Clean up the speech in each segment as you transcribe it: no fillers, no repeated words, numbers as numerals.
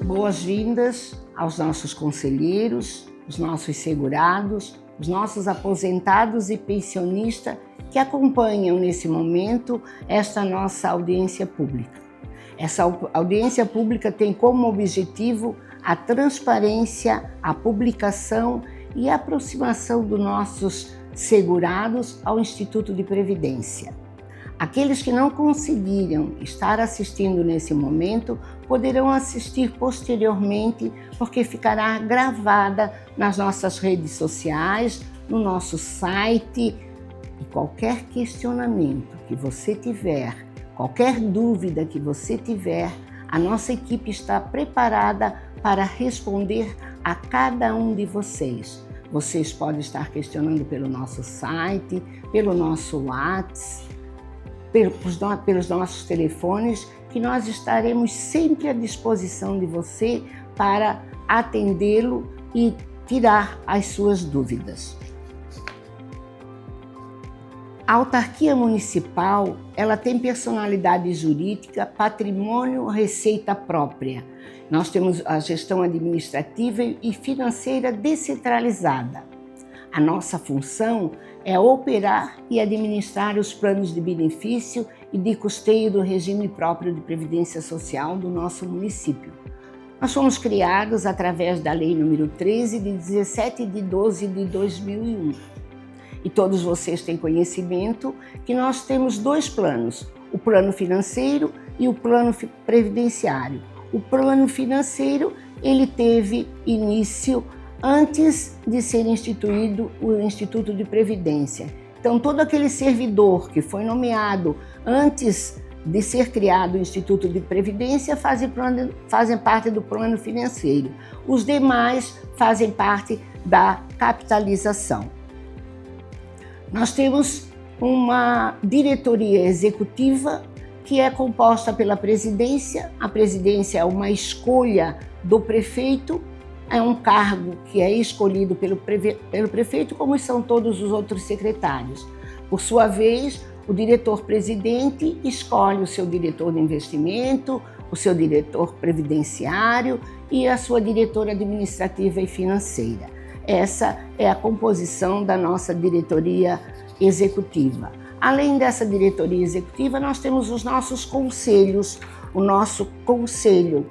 Boas-vindas aos nossos conselheiros, os nossos segurados, os nossos aposentados e pensionistas que acompanham nesse momento esta nossa audiência pública. Essa audiência pública tem como objetivo a transparência, a publicação e a aproximação dos nossos segurados ao Instituto de Previdência. Aqueles que não conseguiram estar assistindo nesse momento poderão assistir posteriormente, porque ficará gravada nas nossas redes sociais, no nosso site. E qualquer questionamento que você tiver, qualquer dúvida que você tiver, a nossa equipe está preparada para responder a cada um de vocês. Vocês podem estar questionando pelo nosso site, pelo nosso WhatsApp, pelos nossos telefones, que nós estaremos sempre à disposição de você para atendê-lo e tirar as suas dúvidas. A autarquia municipal, ela tem personalidade jurídica, patrimônio, receita própria. Nós temos a gestão administrativa e financeira descentralizada. A nossa função é operar e administrar os planos de benefício e de custeio do regime próprio de previdência social do nosso município. Nós fomos criados através da Lei nº 13, de 17 de 12 de 2001. E todos vocês têm conhecimento que nós temos dois planos, o plano financeiro e o plano previdenciário. O plano financeiro, ele teve início antes de ser instituído o Instituto de Previdência. Então, todo aquele servidor que foi nomeado antes de ser criado o Instituto de Previdência fazem parte do plano financeiro. Os demais fazem parte da capitalização. Nós temos uma diretoria executiva que é composta pela presidência. A presidência é uma escolha do prefeito, é um cargo que é escolhido pelo prefeito, como são todos os outros secretários. Por sua vez, o diretor-presidente escolhe o seu diretor de investimento, o seu diretor previdenciário e a sua diretora administrativa e financeira. Essa é a composição da nossa diretoria executiva. Além dessa diretoria executiva, nós temos os nossos conselhos, o nosso Conselho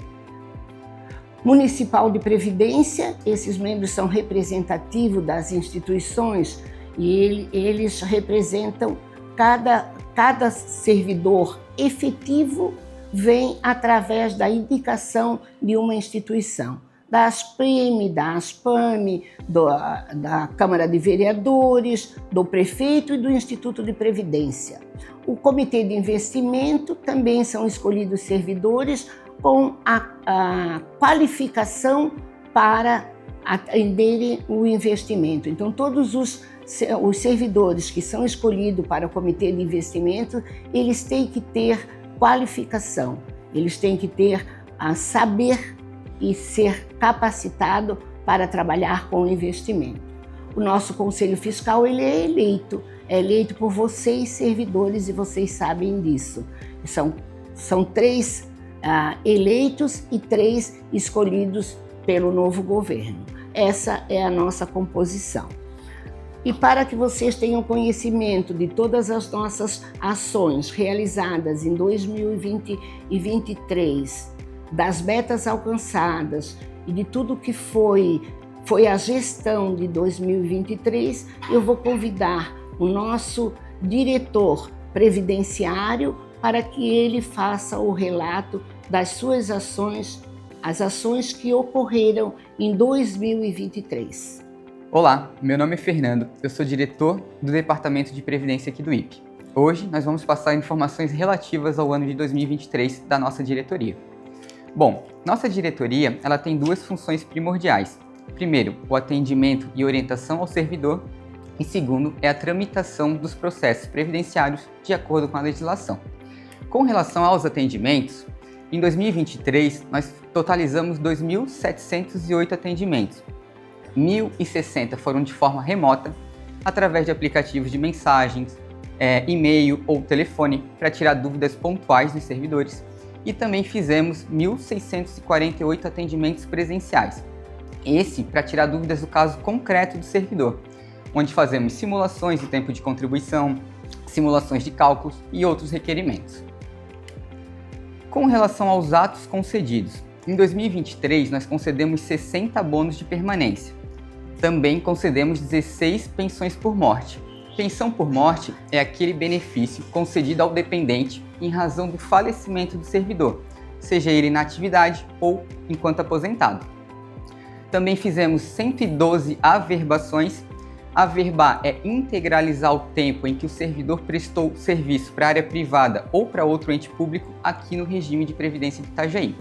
Municipal de Previdência. Esses membros são representativos das instituições e eles representam cada servidor efetivo vem através da indicação de uma instituição, da ASPREME, da ASPAME, da Câmara de Vereadores, do Prefeito e do Instituto de Previdência. O Comitê de Investimento também são escolhidos servidores com a qualificação para atenderem o investimento. Então, todos os servidores que são escolhidos para o Comitê de Investimento, eles têm que ter qualificação, eles têm que ter saber e ser capacitado para trabalhar com o investimento. O nosso Conselho Fiscal, ele é eleito por vocês, servidores, e vocês sabem disso. São 3 eleitos e 3 escolhidos pelo novo governo. Essa é a nossa composição. E para que vocês tenham conhecimento de todas as nossas ações realizadas em 2020 e 2023, das metas alcançadas e de tudo que foi a gestão de 2023, eu vou convidar o nosso diretor previdenciário para que ele faça o relato das suas ações, as ações que ocorreram em 2023. Olá, meu nome é Fernando, eu sou diretor do Departamento de Previdência aqui do IPE. Hoje nós vamos passar informações relativas ao ano de 2023 da nossa diretoria. Bom, nossa diretoria ela tem 2 funções primordiais. Primeiro, o atendimento e orientação ao servidor, e segundo, é a tramitação dos processos previdenciários de acordo com a legislação. Com relação aos atendimentos, em 2023 nós totalizamos 2.708 atendimentos. 1.060 foram de forma remota, através de aplicativos de mensagens, e-mail ou telefone, para tirar dúvidas pontuais dos servidores. e também fizemos 1.648 atendimentos presenciais. Esse para tirar dúvidas do caso concreto do servidor, onde fazemos simulações do tempo de contribuição, simulações de cálculos e outros requerimentos. Com relação aos atos concedidos, em 2023 nós concedemos 60 bônus de permanência. Também concedemos 16 pensões por morte. Pensão por morte é aquele benefício concedido ao dependente em razão do falecimento do servidor, seja ele na atividade ou enquanto aposentado. Também fizemos 112 averbações. Averbar é integralizar o tempo em que o servidor prestou serviço para a área privada ou para outro ente público aqui no regime de previdência de Itajaí.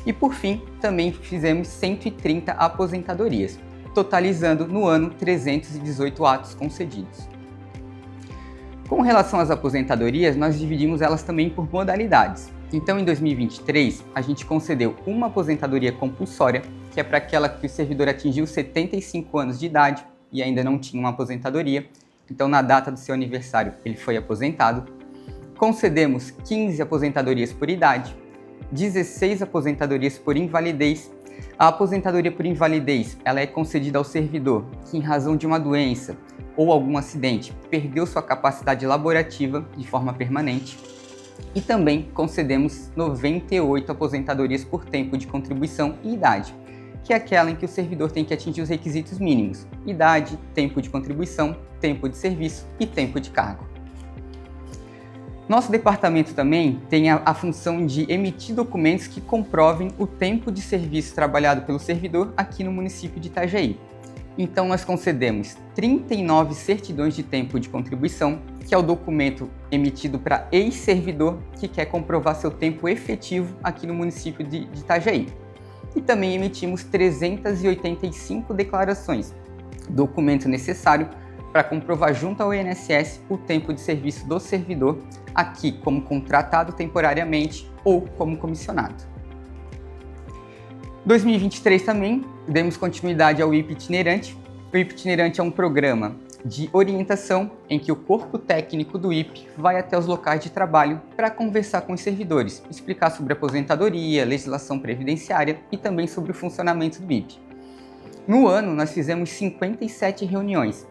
E por fim, também fizemos 130 aposentadorias, totalizando no ano 318 atos concedidos. Com relação às aposentadorias, nós dividimos elas também por modalidades. Então, em 2023, a gente concedeu uma aposentadoria compulsória, que é para aquela que o servidor atingiu 75 anos de idade e ainda não tinha uma aposentadoria. Então, na data do seu aniversário, ele foi aposentado. Concedemos 15 aposentadorias por idade, 16 aposentadorias por invalidez. A aposentadoria por invalidez, ela é concedida ao servidor que, em razão de uma doença ou algum acidente, perdeu sua capacidade laborativa de forma permanente. E também concedemos 98 aposentadorias por tempo de contribuição e idade, que é aquela em que o servidor tem que atingir os requisitos mínimos: idade, tempo de contribuição, tempo de serviço e tempo de cargo. Nosso departamento também tem a função de emitir documentos que comprovem o tempo de serviço trabalhado pelo servidor aqui no município de Itajaí. Então, nós concedemos 39 certidões de tempo de contribuição, que é o documento emitido para ex-servidor que quer comprovar seu tempo efetivo aqui no município de Itajaí. E também emitimos 385 declarações, documento necessário para comprovar junto ao INSS o tempo de serviço do servidor, aqui como contratado temporariamente ou como comissionado. 2023 também demos continuidade ao IP Itinerante. O IP Itinerante é um programa de orientação em que o corpo técnico do IP vai até os locais de trabalho para conversar com os servidores, explicar sobre aposentadoria, legislação previdenciária e também sobre o funcionamento do IP. No ano, nós fizemos 57 reuniões,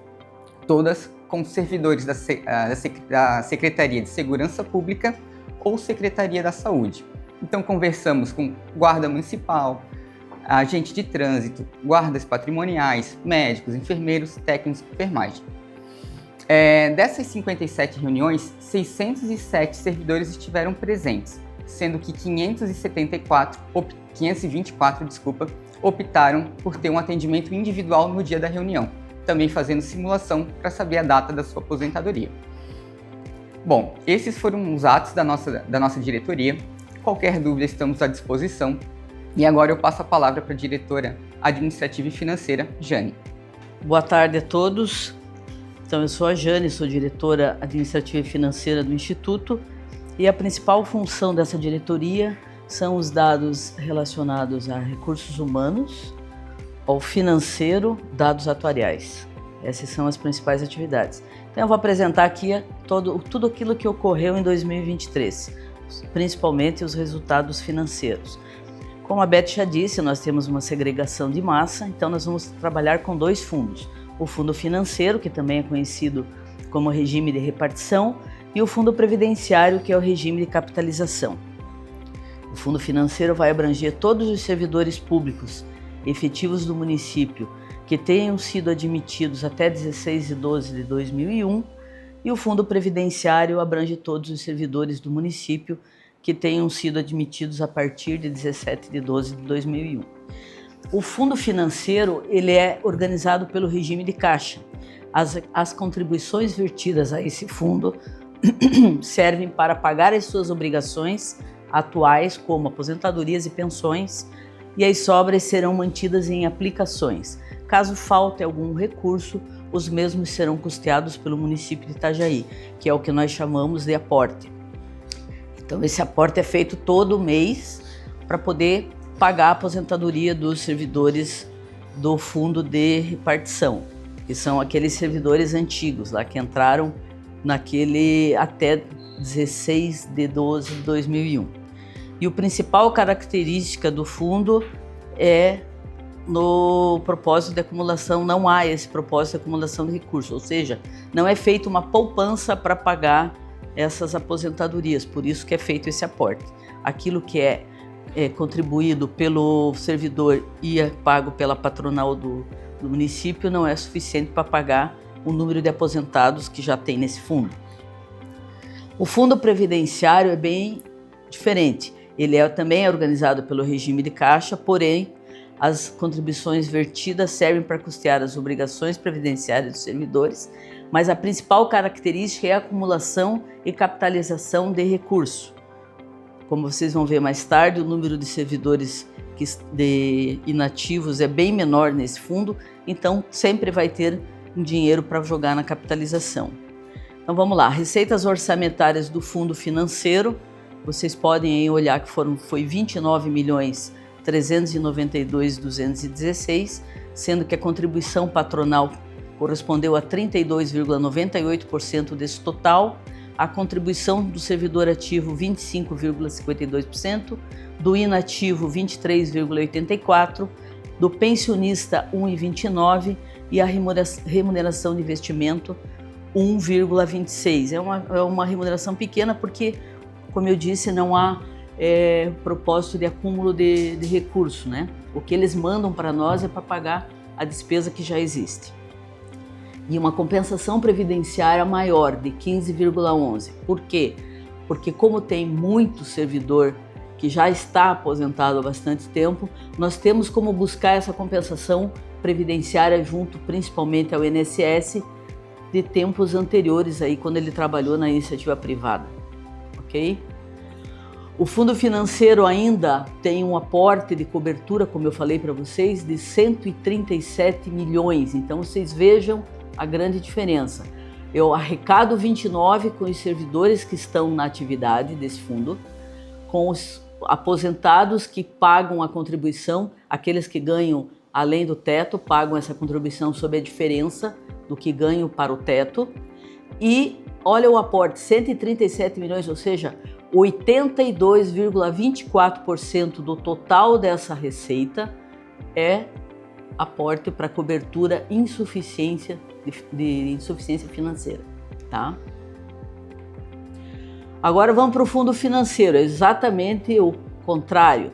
todas com servidores da Secretaria de Segurança Pública ou Secretaria da Saúde. Então, conversamos com guarda municipal, agente de trânsito, guardas patrimoniais, médicos, enfermeiros, técnicos de enfermagem. Dessas 57 reuniões, 607 servidores estiveram presentes, sendo que 524 optaram por ter um atendimento individual no dia da reunião, também fazendo simulação para saber a data da sua aposentadoria. Bom, esses foram os atos da nossa diretoria. Qualquer dúvida, estamos à disposição. E agora eu passo a palavra para a diretora administrativa e financeira, Jane. Boa tarde a todos. Então, eu sou a Jane, sou diretora administrativa e financeira do Instituto, e a principal função dessa diretoria são os dados relacionados a recursos humanos, ao financeiro, dados atuariais. Essas são as principais atividades. Então, eu vou apresentar aqui tudo aquilo que ocorreu em 2023, principalmente os resultados financeiros. Como a Beth já disse, nós temos uma segregação de massa, então nós vamos trabalhar com dois fundos. O fundo financeiro, que também é conhecido como regime de repartição, e o fundo previdenciário, que é o regime de capitalização. O fundo financeiro vai abranger todos os servidores públicos efetivos do município que tenham sido admitidos até 16/12/2001, e o fundo previdenciário abrange todos os servidores do município que tenham sido admitidos a partir de 17/12/2001. O fundo financeiro, ele é organizado pelo regime de caixa. As contribuições vertidas a esse fundo servem para pagar as suas obrigações atuais, como aposentadorias e pensões, e as sobras serão mantidas em aplicações. Caso falte algum recurso, os mesmos serão custeados pelo município de Itajaí, que é o que nós chamamos de aporte. Então, esse aporte é feito todo mês para poder pagar a aposentadoria dos servidores do fundo de repartição, que são aqueles servidores antigos lá que entraram naquele até 16/12/2001. E a principal característica do fundo é no propósito de acumulação, não há esse propósito de acumulação de recursos, ou seja, não é feita uma poupança para pagar essas aposentadorias, por isso que é feito esse aporte. Aquilo que é contribuído pelo servidor e é pago pela patronal do município não é suficiente para pagar o número de aposentados que já tem nesse fundo. O fundo previdenciário é bem diferente, ele também é organizado pelo regime de caixa, porém as contribuições vertidas servem para custear as obrigações previdenciárias dos servidores, mas a principal característica é a acumulação e capitalização de recursos. Como vocês vão ver mais tarde, o número de servidores inativos é bem menor nesse fundo, então sempre vai ter um dinheiro para jogar na capitalização. Então vamos lá, receitas orçamentárias do fundo financeiro, vocês podem olhar que foi 29.392.216, sendo que a contribuição patronal correspondeu a 32,98% desse total, a contribuição do servidor ativo 25,52%, do inativo 23,84%, do pensionista 1,29% e a remuneração de investimento 1,26%. É uma remuneração pequena porque, como eu disse, não há propósito de acúmulo de recurso, né? O que eles mandam para nós é para pagar a despesa que já existe. E uma compensação previdenciária maior de 15,11%. Por quê? Porque como tem muito servidor que já está aposentado há bastante tempo, nós temos como buscar essa compensação previdenciária junto principalmente ao INSS de tempos anteriores aí, quando ele trabalhou na iniciativa privada, ok? O fundo financeiro ainda tem um aporte de cobertura, como eu falei para vocês, de 137 milhões. Então vocês vejam a grande diferença. Eu arrecado 29 com os servidores que estão na atividade desse fundo, com os aposentados que pagam a contribuição, aqueles que ganham além do teto pagam essa contribuição sob a diferença do que ganham para o teto. E olha o aporte, 137 milhões, ou seja, 82,24% do total dessa receita é aporte para cobertura de insuficiência financeira, tá? Agora vamos para o fundo financeiro, é exatamente o contrário.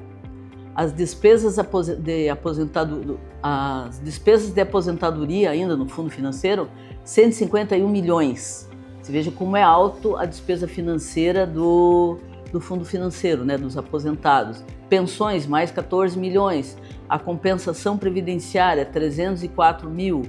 As despesas de aposentadoria ainda no fundo financeiro, 151 milhões. Você veja como é alto a despesa financeira do fundo financeiro, né, dos aposentados. Pensões, mais 14 milhões. A compensação previdenciária, 304 mil.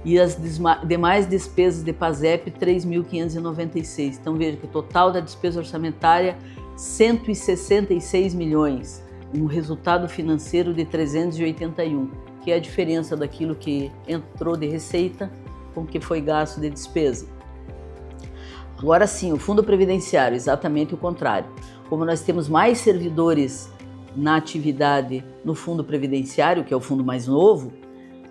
E as demais despesas de PASEP, 3.596. Então veja que o total da despesa orçamentária, 166 milhões. Um resultado financeiro de 381, que é a diferença daquilo que entrou de receita com o que foi gasto de despesa. Agora sim, o fundo previdenciário, exatamente o contrário. Como nós temos mais servidores na atividade no fundo previdenciário, que é o fundo mais novo,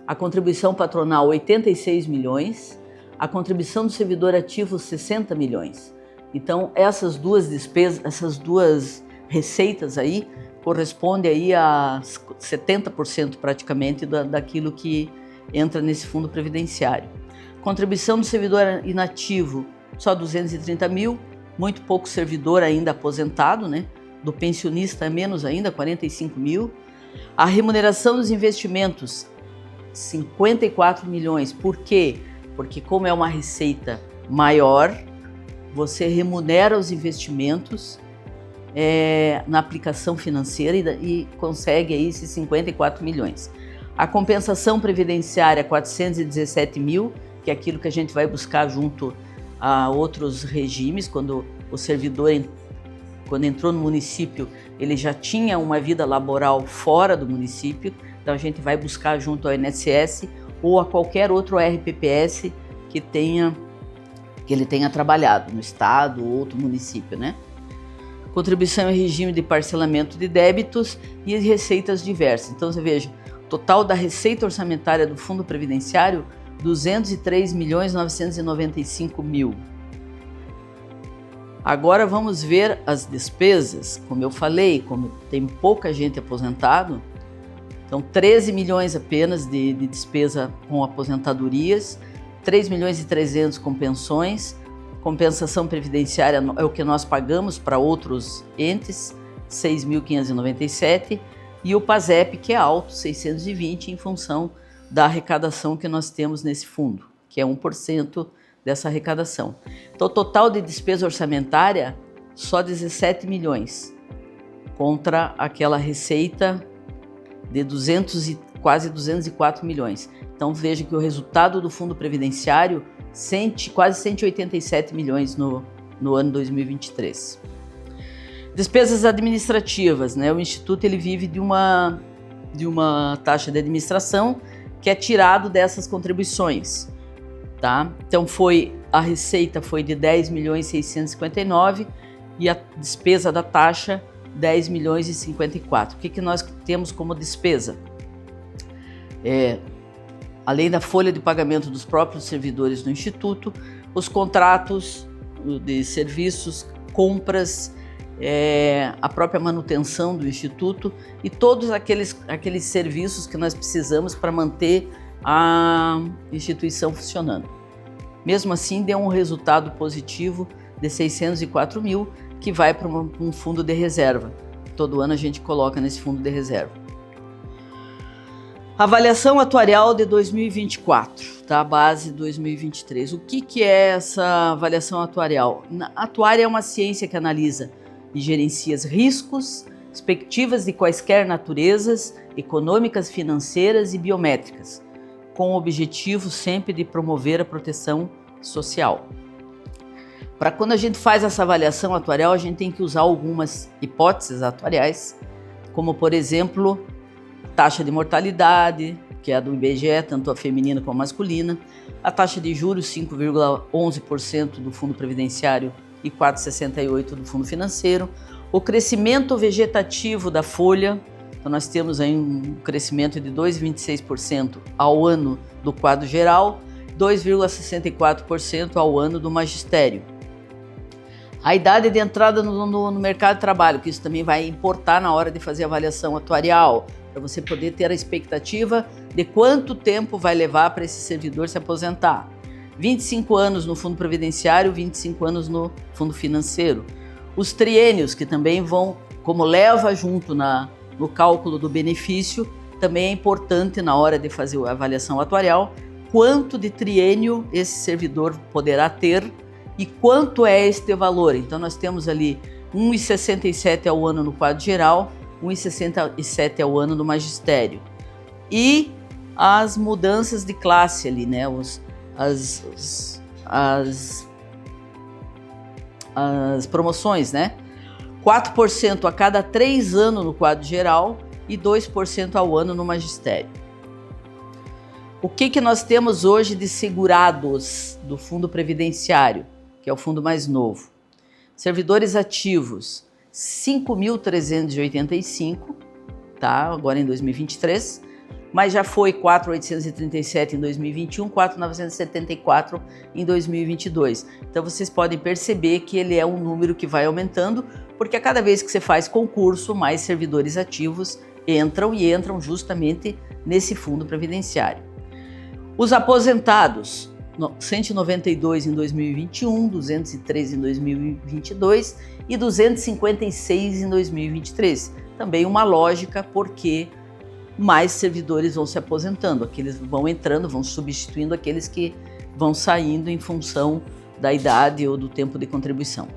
a contribuição patronal 86 milhões, a contribuição do servidor ativo 60 milhões. Então essas duas despesas, essas duas receitas aí correspondem aí a 70% praticamente daquilo que entra nesse fundo previdenciário. Contribuição do servidor inativo só 230 mil, muito pouco servidor ainda aposentado, né? Do pensionista é menos ainda, 45 mil. A remuneração dos investimentos, 54 milhões. Por quê? Porque como é uma receita maior, você remunera os investimentos na aplicação financeira e consegue aí esses 54 milhões. A compensação previdenciária, 417 mil, que é aquilo que a gente vai buscar junto a outros regimes, quando o servidor, quando entrou no município, ele já tinha uma vida laboral fora do município, então a gente vai buscar junto ao INSS ou a qualquer outro RPPS que ele tenha trabalhado no estado ou outro município, né? Contribuição em regime de parcelamento de débitos e receitas diversas. Então você veja, total da receita orçamentária do Fundo Previdenciário, 203.995.000. Agora vamos ver as despesas. Como eu falei, como tem pouca gente aposentado, então 13 milhões apenas de despesa com aposentadorias, 3 milhões e 300 com pensões, compensação previdenciária é o que nós pagamos para outros entes, 6.597, e o PASEP, que é alto, 620, em função da arrecadação que nós temos nesse fundo, que é 1% dessa arrecadação. Então, o total de despesa orçamentária, só 17 milhões, contra aquela receita de quase 204 milhões. Então, veja que o resultado do Fundo Previdenciário, quase 187 milhões no ano 2023. Despesas administrativas, né? O Instituto ele vive de uma taxa de administração que é tirado dessas contribuições, tá? Então a receita foi de 10 milhões 659 e a despesa da taxa 10 milhões e 54. O que nós temos como despesa? Além da folha de pagamento dos próprios servidores do Instituto, os contratos de serviços, compras, a própria manutenção do Instituto e todos aqueles serviços que nós precisamos para manter a instituição funcionando. Mesmo assim, deu um resultado positivo de 604 mil, que vai para um fundo de reserva. Todo ano a gente coloca nesse fundo de reserva. Avaliação atuarial de 2024, tá? Base 2023. O que é essa avaliação atuarial? A atuária é uma ciência que analisa e gerencia riscos, expectativas de quaisquer naturezas, econômicas, financeiras e biométricas, com o objetivo sempre de promover a proteção social. Para quando a gente faz essa avaliação atuarial, a gente tem que usar algumas hipóteses atuariais, como por exemplo, taxa de mortalidade, que é a do IBGE, tanto a feminina como a masculina, a taxa de juros 5,11% do Fundo Previdenciário e 4,68% do Fundo Financeiro, o crescimento vegetativo da folha, então nós temos aí um crescimento de 2,26% ao ano do quadro geral, 2,64% ao ano do magistério. A idade de entrada no mercado de trabalho, que isso também vai importar na hora de fazer a avaliação atuarial, para você poder ter a expectativa de quanto tempo vai levar para esse servidor se aposentar. 25 anos no Fundo Previdenciário, 25 anos no Fundo Financeiro. Os triênios, que também vão, como leva junto no cálculo do benefício, também é importante na hora de fazer a avaliação atuarial, quanto de triênio esse servidor poderá ter e quanto é este valor. Então nós temos ali 1,67 ao ano no quadro geral, 1,67 ao ano no magistério. E as mudanças de classe ali, né? As promoções, né? 4% a cada 3 anos no quadro geral e 2% ao ano no magistério. O que nós temos hoje de segurados do Fundo Previdenciário, que é o fundo mais novo? Servidores ativos, 5.385, tá? Agora em 2023, mas já foi 4.837 em 2021, 4.974 em 2022. Então vocês podem perceber que ele é um número que vai aumentando, porque a cada vez que você faz concurso, mais servidores ativos entram e entram justamente nesse fundo previdenciário. Os aposentados, 192 em 2021, 203 em 2022 e 256 em 2023. Também uma lógica, porque mais servidores vão se aposentando, aqueles vão entrando, vão substituindo aqueles que vão saindo em função da idade ou do tempo de contribuição.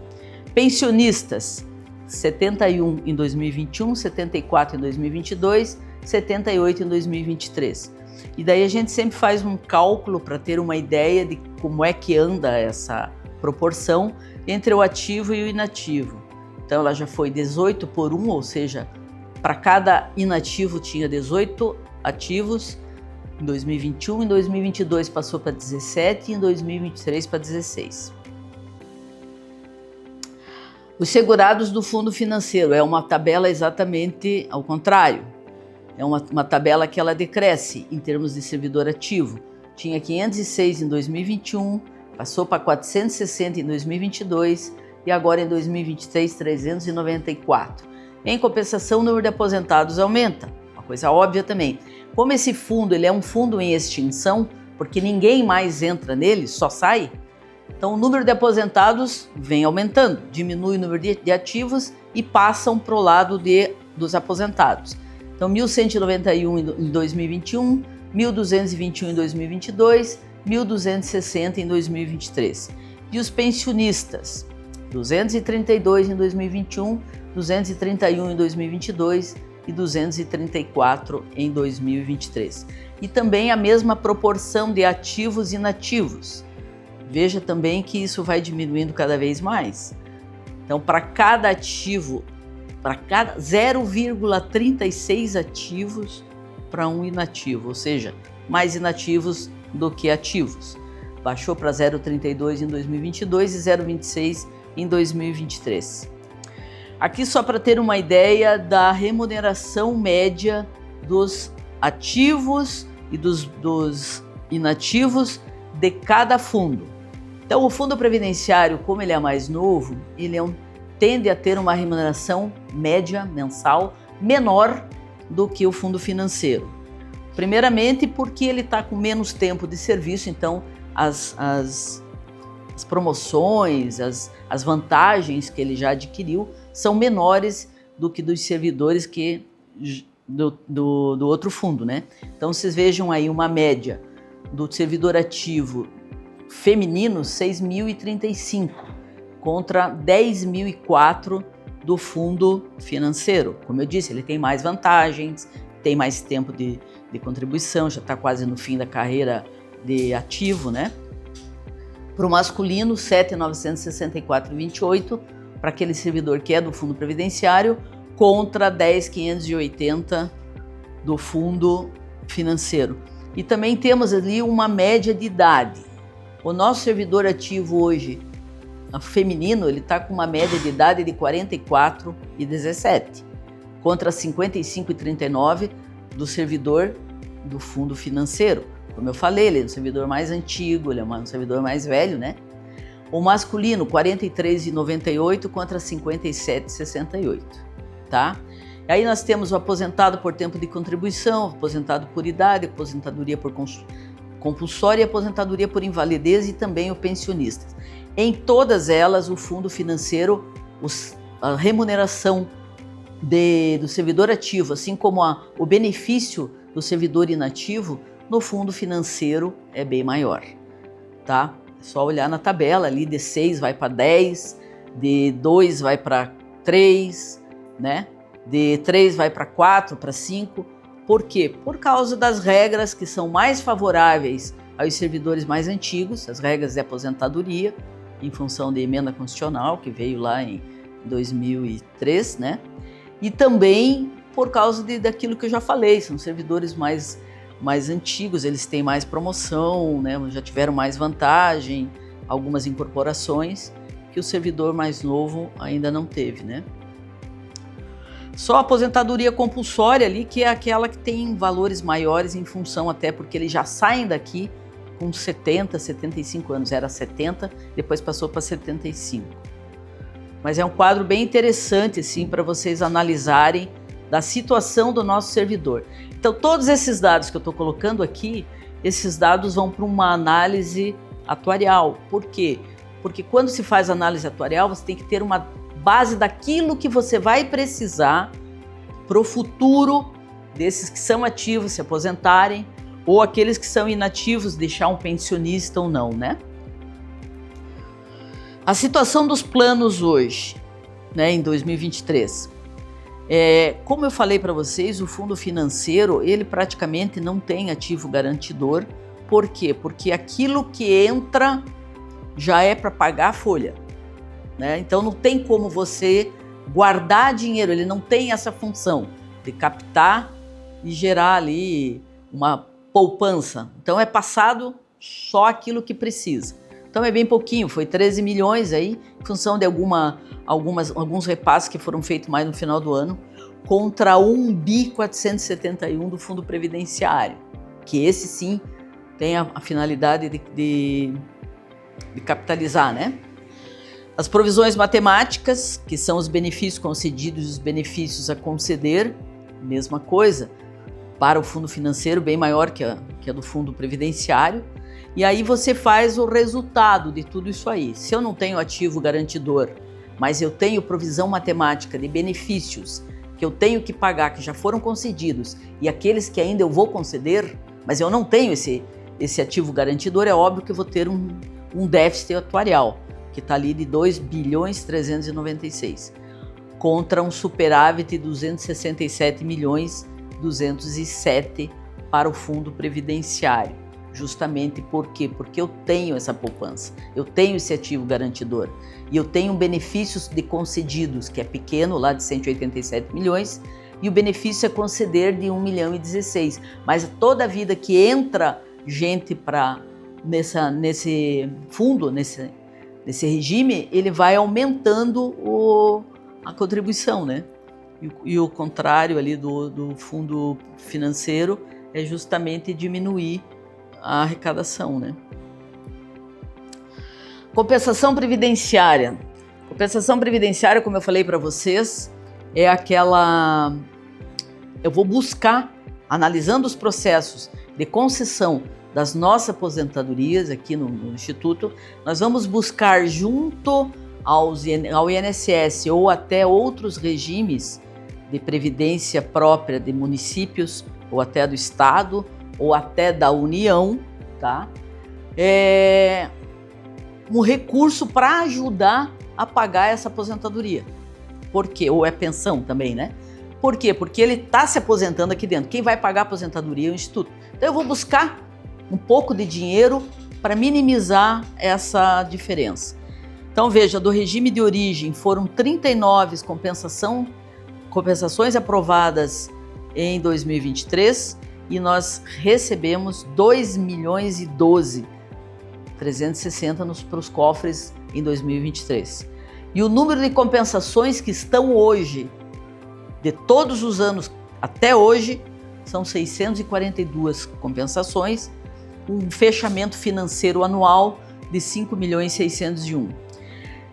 Pensionistas, 71 em 2021, 74 em 2022, 78 em 2023. E daí a gente sempre faz um cálculo para ter uma ideia de como é que anda essa proporção entre o ativo e o inativo. Então ela já foi 18 por 1, ou seja, para cada inativo tinha 18 ativos. Em 2021, em 2022 passou para 17 e em 2023 para 16. Os segurados do Fundo Financeiro é uma tabela exatamente ao contrário. É uma tabela que ela decresce em termos de servidor ativo. Tinha 506 em 2021, passou para 460 em 2022, e agora em 2023, 394. Em compensação, o número de aposentados aumenta, uma coisa óbvia também. Como esse fundo ele é um fundo em extinção, porque ninguém mais entra nele, só sai, então o número de aposentados vem aumentando, diminui o número de ativos e passam para o lado dos aposentados. Então 1.191 em 2021, 1.221 em 2022, 1.260 em 2023. E os pensionistas, 232 em 2021, 231 em 2022 e 234 em 2023. E também a mesma proporção de ativos e inativos. Veja também que isso vai diminuindo cada vez mais. Então, para cada ativo, para cada 0,36 ativos para um inativo, ou seja, mais inativos do que ativos. Baixou para 0,32 em 2022 e 0,26 em 2023. Aqui só para ter uma ideia da remuneração média dos ativos e dos inativos de cada fundo. Então o fundo previdenciário, como ele é mais novo, tende a ter uma remuneração média mensal menor do que o fundo financeiro. Primeiramente porque ele está com menos tempo de serviço, então as promoções, as vantagens que ele já adquiriu são menores do que dos servidores do outro fundo, né? Então vocês vejam aí uma média do servidor ativo feminino 6.035 contra 10.004 do fundo financeiro. Como eu disse, ele tem mais vantagens, tem mais tempo de contribuição, já está quase no fim da carreira de ativo, né? Para o masculino, 7.964,28 para aquele servidor que é do fundo previdenciário contra 10.580 do fundo financeiro. E também temos ali uma média de idade. O nosso servidor ativo hoje, feminino, ele está com uma média de idade de 44,17 contra 55,39 do servidor do fundo financeiro. Como eu falei, ele é um servidor mais antigo, ele é um servidor mais velho, né? O masculino, 43,98 contra 57,68, tá? E aí nós temos o aposentado por tempo de contribuição, aposentado por idade, aposentadoria por compulsória e aposentadoria por invalidez e também o pensionista. Em todas elas, o fundo financeiro, a remuneração do servidor ativo, assim como o benefício do servidor inativo, no fundo financeiro é bem maior, tá? É só olhar na tabela ali, de 6 vai para 10, de 2 vai para 3, né? De 3 vai para 4, para 5. Por quê? Por causa das regras que são mais favoráveis aos servidores mais antigos, as regras de aposentadoria, em função da emenda constitucional que veio lá em 2003, né? E também por causa daquilo que eu já falei, são servidores mais antigos, eles têm mais promoção, né? Já tiveram mais vantagem, algumas incorporações que o servidor mais novo ainda não teve, né? Só a aposentadoria compulsória ali, que é aquela que tem valores maiores em função até porque eles já saem daqui com 70, 75 anos, era 70, depois passou para 75. Mas é um quadro bem interessante assim para vocês analisarem da situação do nosso servidor. Então todos esses dados que eu estou colocando aqui, esses dados vão para uma análise atuarial. Por quê? Porque quando se faz análise atuarial, você tem que ter uma base daquilo que você vai precisar para o futuro desses que são ativos se aposentarem ou aqueles que são inativos deixar um pensionista ou não, né? A situação dos planos hoje, né, em 2023. Como eu falei para vocês, o fundo financeiro, ele praticamente não tem ativo garantidor. Por quê? Porque aquilo que entra já é para pagar a folha, né? Então não tem como você guardar dinheiro, ele não tem essa função de captar e gerar ali uma poupança. Então é passado só aquilo que precisa. Então é bem pouquinho, foi 13 milhões aí, em função de alguns repasses que foram feitos mais no final do ano, contra 1.471 do Fundo Previdenciário, que esse sim tem a finalidade de capitalizar, né? As provisões matemáticas, que são os benefícios concedidos e os benefícios a conceder, mesma coisa, para o fundo financeiro, bem maior que a do fundo previdenciário. E aí você faz o resultado de tudo isso aí. Se eu não tenho ativo garantidor, mas eu tenho provisão matemática de benefícios que eu tenho que pagar, que já foram concedidos, e aqueles que ainda eu vou conceder, mas eu não tenho esse ativo garantidor, é óbvio que eu vou ter um déficit atuarial, que está ali de 2.396, contra um superávit de 267.207 para o fundo previdenciário. Justamente por quê? Porque eu tenho essa poupança, eu tenho esse ativo garantidor e eu tenho benefícios de concedidos, que é pequeno, lá de 187 milhões, e o benefício é conceder de 1.016. Mas toda a vida que entra gente nesse fundo, nesse regime, ele vai aumentando a contribuição, né? E o contrário ali do fundo financeiro é justamente diminuir a arrecadação, né? Compensação previdenciária. Compensação previdenciária, como eu falei para vocês, é aquela... Eu vou buscar, analisando os processos de concessão das nossas aposentadorias aqui no Instituto, nós vamos buscar junto ao INSS ou até outros regimes de previdência própria de municípios ou até do Estado ou até da União, tá? Um recurso para ajudar a pagar essa aposentadoria. Por quê? Ou é pensão também, né? Por quê? Porque ele está se aposentando aqui dentro. Quem vai pagar a aposentadoria é o Instituto. Então eu vou buscar um pouco de dinheiro para minimizar essa diferença. Então veja, do regime de origem foram 39 compensações aprovadas em 2023 e nós recebemos 2.012.360 para os cofres em 2023. E o número de compensações que estão hoje, de todos os anos até hoje, são 642 compensações, um fechamento financeiro anual de 5.601.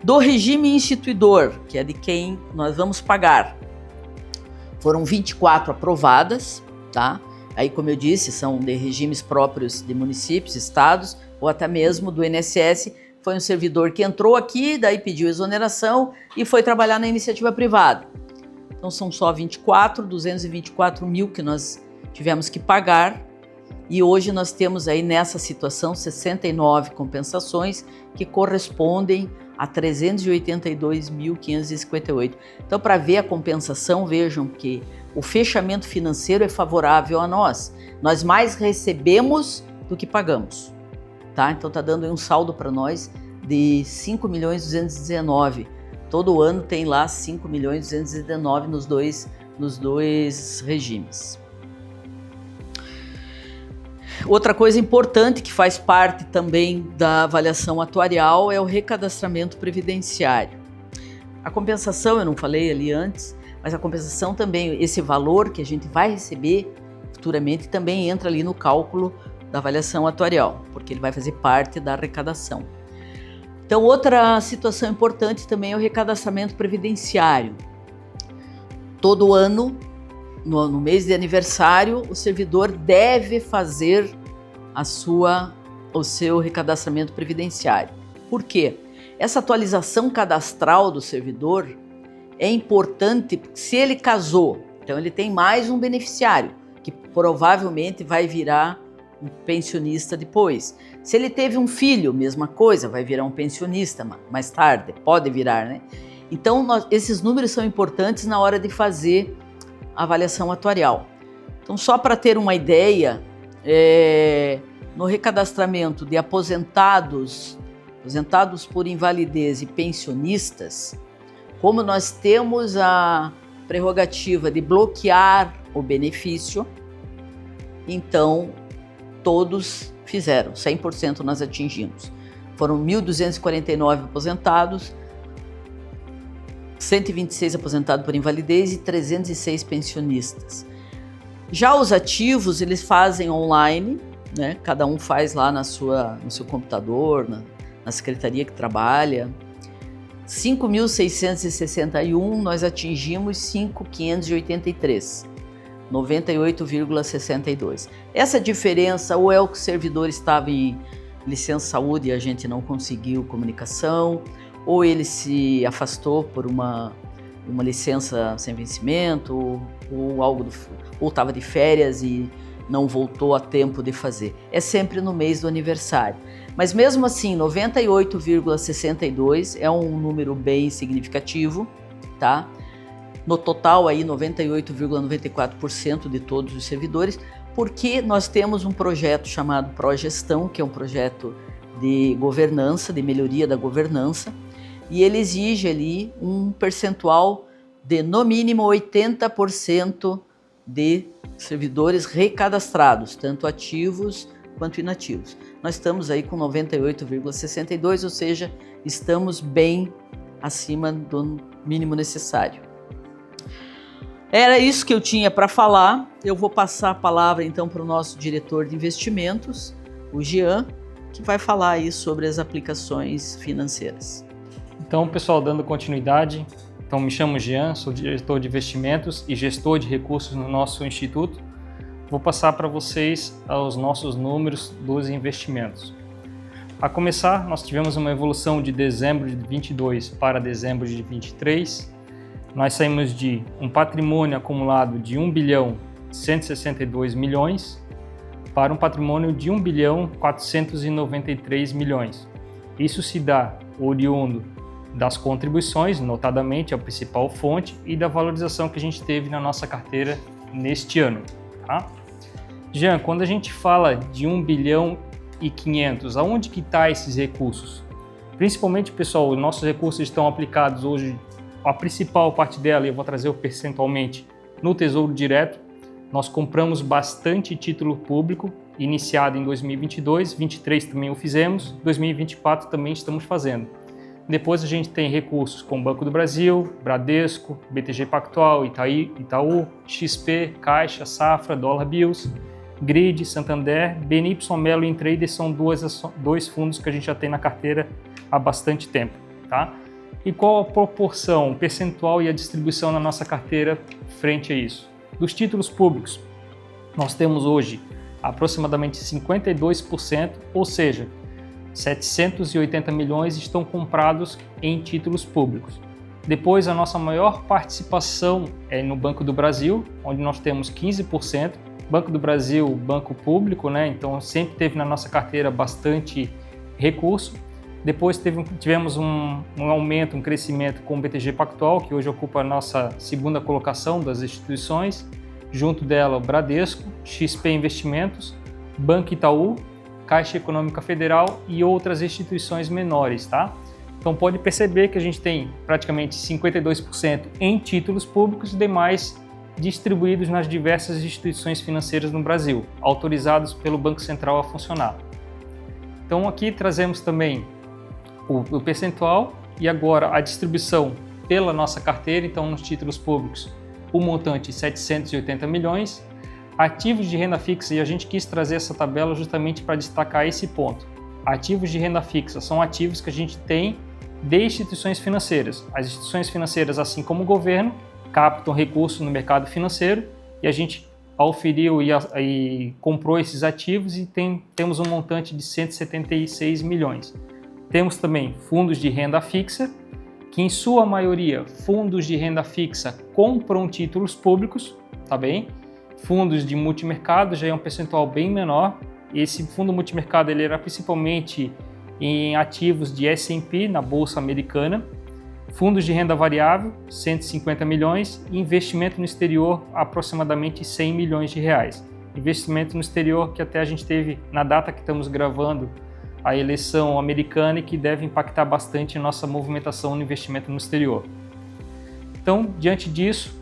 Do regime instituidor, que é de quem nós vamos pagar, foram 24 aprovadas, tá? Aí, como eu disse, são de regimes próprios de municípios, estados, ou até mesmo do INSS. Foi um servidor que entrou aqui, daí pediu exoneração e foi trabalhar na iniciativa privada. Então são só 224 mil que nós tivemos que pagar. E hoje nós temos aí nessa situação 69 compensações que correspondem a 382.558. Então, para ver a compensação, vejam que o fechamento financeiro é favorável a nós. Nós mais recebemos do que pagamos, tá? Então está dando um saldo para nós de 5.219. Todo ano tem lá 5.219 nos dois regimes. Outra coisa importante que faz parte também da avaliação atuarial é o recadastramento previdenciário. A compensação, eu não falei ali antes, mas a compensação também, esse valor que a gente vai receber futuramente também entra ali no cálculo da avaliação atuarial, porque ele vai fazer parte da arrecadação. Então, outra situação importante também é o recadastramento previdenciário. Todo ano, no mês de aniversário, o servidor deve fazer o seu recadastramento previdenciário. Por quê? Essa atualização cadastral do servidor é importante porque se ele casou, então ele tem mais um beneficiário, que provavelmente vai virar um pensionista depois. Se ele teve um filho, mesma coisa, vai virar um pensionista mais tarde, pode virar, né? Então, esses números são importantes na hora de fazer a avaliação atuarial. Então, só para ter uma ideia, no recadastramento de aposentados por invalidez e pensionistas, como nós temos a prerrogativa de bloquear o benefício, então todos fizeram, 100% nós atingimos. Foram 1.249 aposentados, 126 aposentados por invalidez e 306 pensionistas. Já os ativos, eles fazem online, né? Cada um faz lá no seu computador, na secretaria que trabalha. 5.661, nós atingimos 5.583, 98,62. Essa diferença ou é o que o servidor estava em licença saúde e a gente não conseguiu comunicação, ou ele se afastou por uma licença sem vencimento, ou estava de férias e não voltou a tempo de fazer. É sempre no mês do aniversário. Mas mesmo assim, 98,62 é um número bem significativo, tá? No total aí 98,94% de todos os servidores, porque nós temos um projeto chamado Progestão, que é um projeto de governança, de melhoria da governança, e ele exige ali um percentual de no mínimo 80% de servidores recadastrados, tanto ativos quanto inativos. Nós estamos aí com 98,62, ou seja, estamos bem acima do mínimo necessário. Era isso que eu tinha para falar. Eu vou passar a palavra então para o nosso diretor de investimentos, o Jean, que vai falar aí sobre as aplicações financeiras. Então, pessoal, dando continuidade, então me chamo Jean, sou diretor de investimentos e gestor de recursos no nosso instituto. Vou passar para vocês os nossos números dos investimentos. A começar, nós tivemos uma evolução de dezembro de 22 para dezembro de 23. Nós saímos de um patrimônio acumulado de 1 bilhão 162 milhões para um patrimônio de 1 bilhão 493 milhões. Isso se dá oriundo das contribuições, notadamente a principal fonte, e da valorização que a gente teve na nossa carteira neste ano. Tá? Jean, quando a gente fala de 1 bilhão e 500, aonde que está esses recursos? Principalmente, pessoal, os nossos recursos estão aplicados hoje, a principal parte dela, e eu vou trazer percentualmente, no Tesouro Direto. Nós compramos bastante título público, iniciado em 2022, 2023 também o fizemos, 2024 também estamos fazendo. Depois a gente tem recursos como Banco do Brasil, Bradesco, BTG Pactual, Itaú, XP, Caixa, Safra, Dollar Bills, Grid, Santander, BNY Mellon e Intrader são dois fundos que a gente já tem na carteira há bastante tempo. Tá? E qual a proporção, percentual e a distribuição na nossa carteira frente a isso? Dos títulos públicos, nós temos hoje aproximadamente 52%, ou seja, 780 milhões estão comprados em títulos públicos. Depois, a nossa maior participação é no Banco do Brasil, onde nós temos 15%. Banco do Brasil, banco público, né? Então sempre teve na nossa carteira bastante recurso. Depois tivemos um aumento, um crescimento com o BTG Pactual, que hoje ocupa a nossa segunda colocação das instituições. Junto dela, o Bradesco, XP Investimentos, Banco Itaú, Caixa Econômica Federal e outras instituições menores, tá? Então pode perceber que a gente tem praticamente 52% em títulos públicos e demais distribuídos nas diversas instituições financeiras no Brasil, autorizados pelo Banco Central a funcionar. Então aqui trazemos também o percentual e agora a distribuição pela nossa carteira. Então nos títulos públicos o montante 780 milhões, ativos de renda fixa, e a gente quis trazer essa tabela justamente para destacar esse ponto. Ativos de renda fixa são ativos que a gente tem de instituições financeiras. As instituições financeiras, assim como o governo, captam recursos no mercado financeiro e a gente auferiu e comprou esses ativos e temos um montante de 176 milhões. Temos também fundos de renda fixa, que em sua maioria, fundos de renda fixa compram títulos públicos, tá bem? Fundos de multimercado já é um percentual bem menor. Esse fundo multimercado ele era principalmente em ativos de S&P na Bolsa Americana. Fundos de renda variável, 150 milhões. E investimento no exterior, aproximadamente 100 milhões de reais. Investimento no exterior que até a gente teve na data que estamos gravando a eleição americana e que deve impactar bastante a nossa movimentação no investimento no exterior. Então, diante disso,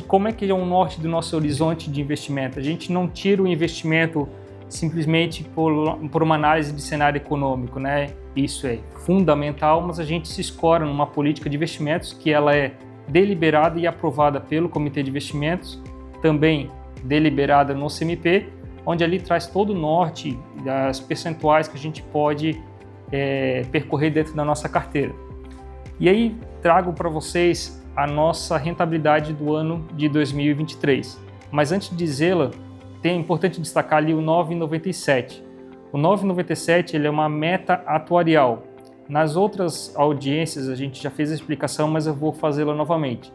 como é que é o norte do nosso horizonte de investimento? A gente não tira o investimento simplesmente por uma análise de cenário econômico, né? Isso é fundamental, mas a gente se escora numa política de investimentos que ela é deliberada e aprovada pelo Comitê de Investimentos, também deliberada no CMP, onde ali traz todo o norte das percentuais que a gente pode percorrer dentro da nossa carteira. E aí trago para vocês a nossa rentabilidade do ano de 2023. Mas antes de dizê-la, é importante destacar ali o 9,97. O 9,97 ele é uma meta atuarial. Nas outras audiências a gente já fez a explicação, mas eu vou fazê-la novamente.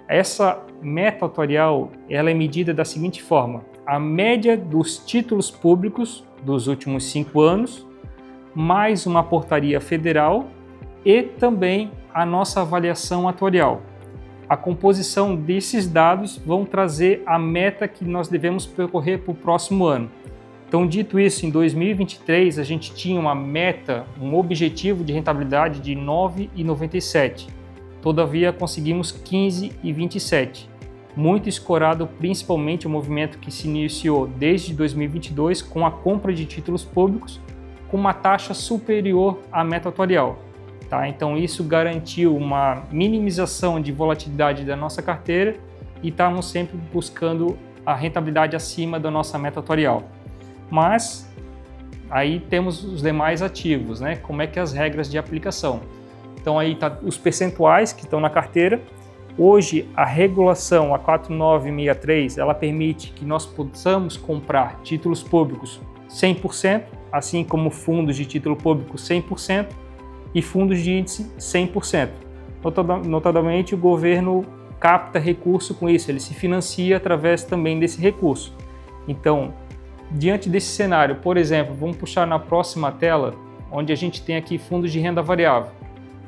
Essa meta atuarial ela é medida da seguinte forma: a média dos títulos públicos dos últimos 5 anos, mais uma portaria federal e também a nossa avaliação atuarial. A composição desses dados vão trazer a meta que nós devemos percorrer para o próximo ano. Então, dito isso, em 2023 a gente tinha uma meta, um objetivo de rentabilidade de 9,97. Todavia, conseguimos 15,27. Muito escorado principalmente o movimento que se iniciou desde 2022 com a compra de títulos públicos com uma taxa superior à meta atuarial. Tá? Então isso garantiu uma minimização de volatilidade da nossa carteira e estamos sempre buscando a rentabilidade acima da nossa meta atuarial. Mas aí temos os demais ativos, né? Como é que as regras de aplicação? Então aí tá os percentuais que estão na carteira. Hoje a regulação, a 4963, ela permite que nós possamos comprar títulos públicos 100%, assim como fundos de título público 100%, e fundos de índice 100%. Notadamente, o governo capta recurso com isso, ele se financia através também desse recurso. Então, diante desse cenário, por exemplo, vamos puxar na próxima tela, onde a gente tem aqui fundos de renda variável.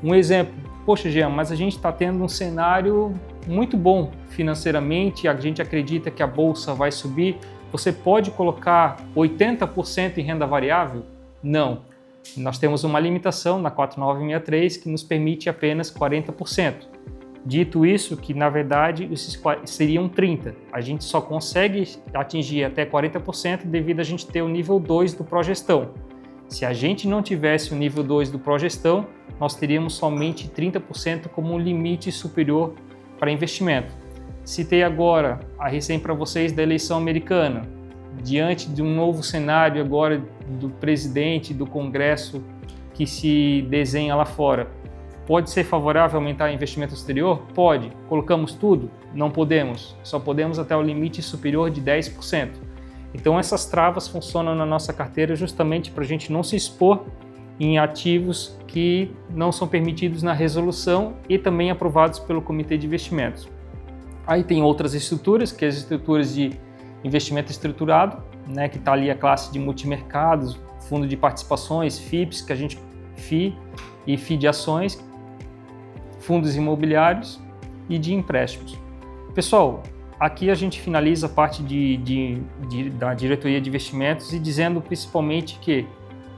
Um exemplo, poxa Jean, mas a gente está tendo um cenário muito bom financeiramente, a gente acredita que a bolsa vai subir, você pode colocar 80% em renda variável? Não. Nós temos uma limitação na 4963 que nos permite apenas 40%. Dito isso, que na verdade esses seriam 30%. A gente só consegue atingir até 40% devido a gente ter o nível 2 do Progestão. Se a gente não tivesse o nível 2 do Progestão, nós teríamos somente 30% como um limite superior para investimento. Citei agora a recém para vocês da eleição americana. Diante de um novo cenário agora do presidente, do Congresso que se desenha lá fora, pode ser favorável aumentar o investimento exterior? Pode. Colocamos tudo? Não podemos. Só podemos até o limite superior de 10%. Então essas travas funcionam na nossa carteira justamente para a gente não se expor em ativos que não são permitidos na resolução e também aprovados pelo Comitê de Investimentos. Aí tem outras estruturas, que é as estruturas de investimento estruturado, né, que está ali a classe de multimercados, fundo de participações, FIPS, que a gente FI e FI de ações, fundos imobiliários e de empréstimos. Pessoal, aqui a gente finaliza a parte da diretoria de investimentos e dizendo principalmente que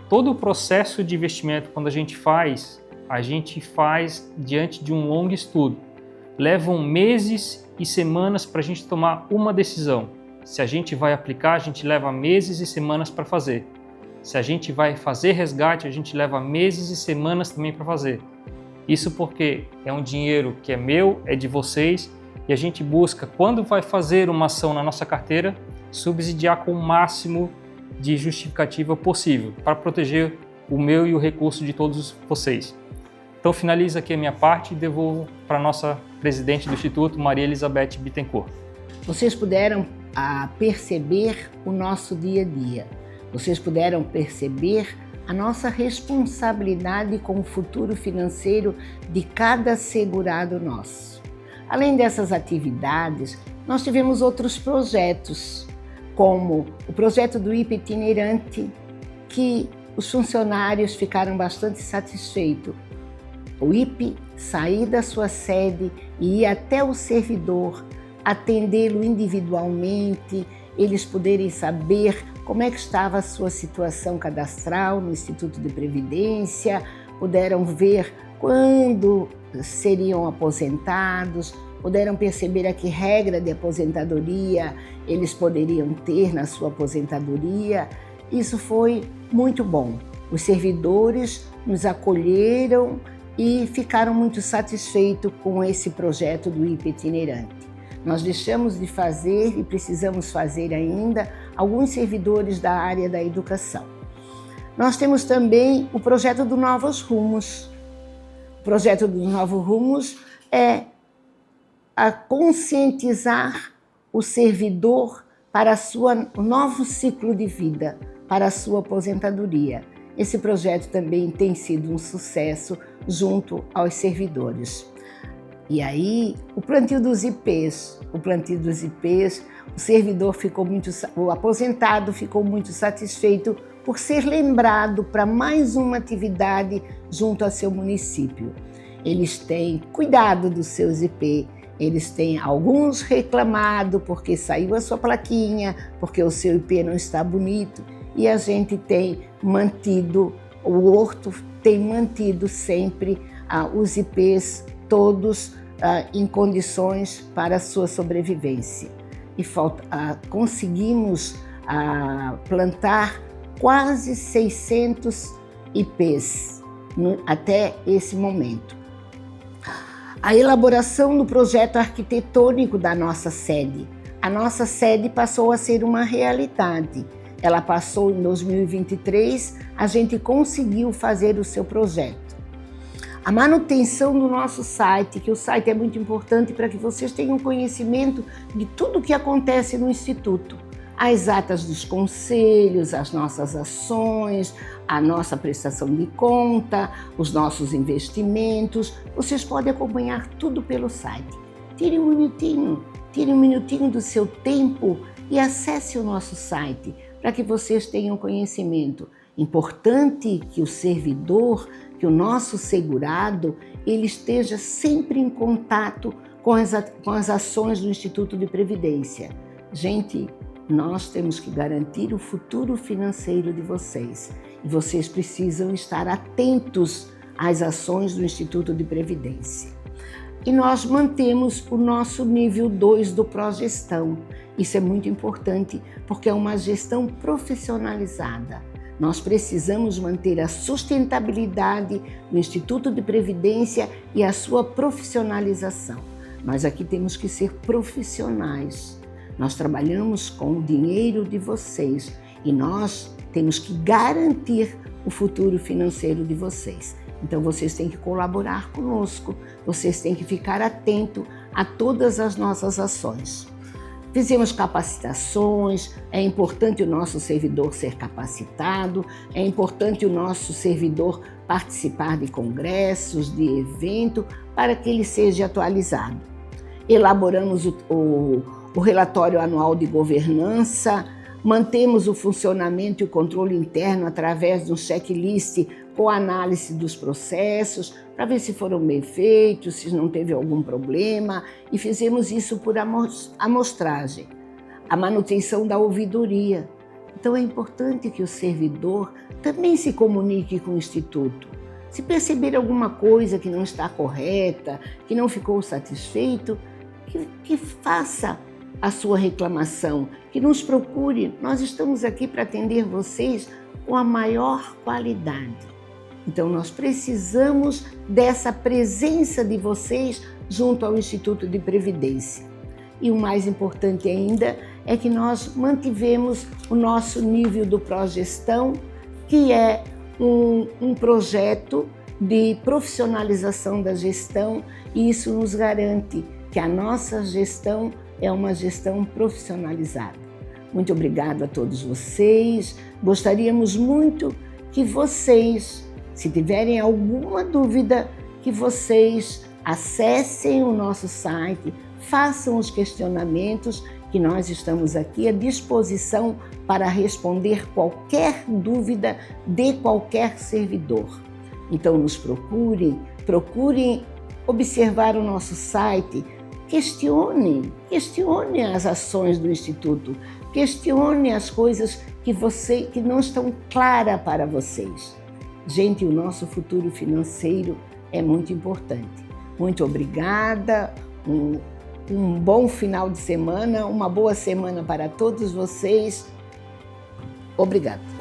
todo o processo de investimento, quando a gente faz diante de um longo estudo. Levam meses e semanas para a gente tomar uma decisão. Se a gente vai aplicar, a gente leva meses e semanas para fazer. Se a gente vai fazer resgate, a gente leva meses e semanas também para fazer. Isso porque é um dinheiro que é meu, é de vocês, e a gente busca, quando vai fazer uma ação na nossa carteira, subsidiar com o máximo de justificativa possível, para proteger o meu e o recurso de todos vocês. Então finaliza aqui a minha parte e devolvo para a nossa presidente do Instituto, Maria Elizabeth Bittencourt. Vocês puderam perceber o nosso dia a dia. Vocês puderam perceber a nossa responsabilidade com o futuro financeiro de cada segurado nosso. Além dessas atividades, nós tivemos outros projetos, como o projeto do IP itinerante, que os funcionários ficaram bastante satisfeitos. O IP sair da sua sede e ir até o servidor, atendê-lo individualmente, eles poderem saber como é que estava a sua situação cadastral no Instituto de Previdência, puderam ver quando seriam aposentados, puderam perceber a que regra de aposentadoria eles poderiam ter na sua aposentadoria. Isso foi muito bom. Os servidores nos acolheram e ficaram muito satisfeitos com esse projeto do IP itinerante. Nós deixamos de fazer e precisamos fazer ainda alguns servidores da área da educação. Nós temos também o projeto do Novos Rumos. O projeto dos Novos Rumos é a conscientizar o servidor para o novo ciclo de vida, para a sua aposentadoria. Esse projeto também tem sido um sucesso junto aos servidores. E aí, o plantio dos IPs, o servidor o aposentado ficou muito satisfeito por ser lembrado para mais uma atividade junto ao seu município. Eles têm cuidado dos seus IP, eles têm alguns reclamado porque saiu a sua plaquinha, porque o seu IP não está bonito, e a gente tem mantido, o Horto tem mantido sempre os IPs todos em condições para a sua sobrevivência. E conseguimos plantar quase 600 IPs até esse momento. A elaboração do projeto arquitetônico da nossa sede. A nossa sede passou a ser uma realidade. Ela passou em 2023, a gente conseguiu fazer o seu projeto. A manutenção do nosso site, que o site é muito importante para que vocês tenham conhecimento de tudo o que acontece no Instituto. As atas dos conselhos, as nossas ações, a nossa prestação de conta, os nossos investimentos. Vocês podem acompanhar tudo pelo site. Tire um minutinho do seu tempo e acesse o nosso site para que vocês tenham conhecimento. Importante que o servidor, que o nosso segurado, ele esteja sempre em contato com as ações do Instituto de Previdência. Gente, nós temos que garantir o futuro financeiro de vocês e vocês precisam estar atentos às ações do Instituto de Previdência. E nós mantemos o nosso nível 2 do Progestão. Isso é muito importante porque é uma gestão profissionalizada. Nós precisamos manter a sustentabilidade do Instituto de Previdência e a sua profissionalização. Nós aqui temos que ser profissionais. Nós trabalhamos com o dinheiro de vocês e nós temos que garantir o futuro financeiro de vocês. Então vocês têm que colaborar conosco, vocês têm que ficar atento a todas as nossas ações. Fizemos capacitações, é importante o nosso servidor ser capacitado, é importante o nosso servidor participar de congressos, de eventos, para que ele seja atualizado. Elaboramos o relatório anual de governança, mantemos o funcionamento e o controle interno através de um checklist com análise dos processos, para ver se foram bem feitos, se não teve algum problema, e fizemos isso por amostragem. A manutenção da ouvidoria. Então é importante que o servidor também se comunique com o Instituto. Se perceber alguma coisa que não está correta, que não ficou satisfeito, que faça a sua reclamação, que nos procure. Nós estamos aqui para atender vocês com a maior qualidade. Então nós precisamos dessa presença de vocês junto ao Instituto de Previdência. E o mais importante ainda é que nós mantivemos o nosso nível do Progestão, que é um projeto de profissionalização da gestão, e isso nos garante que a nossa gestão é uma gestão profissionalizada. Muito obrigado a todos vocês. Gostaríamos muito que vocês, se tiverem alguma dúvida, que vocês acessem o nosso site, façam os questionamentos, que nós estamos aqui à disposição para responder qualquer dúvida de qualquer servidor. Então nos procurem observar o nosso site, questione as ações do Instituto, questione as coisas que não estão claras para vocês. Gente, o nosso futuro financeiro é muito importante. Muito obrigada, um bom final de semana, uma boa semana para todos vocês. Obrigada.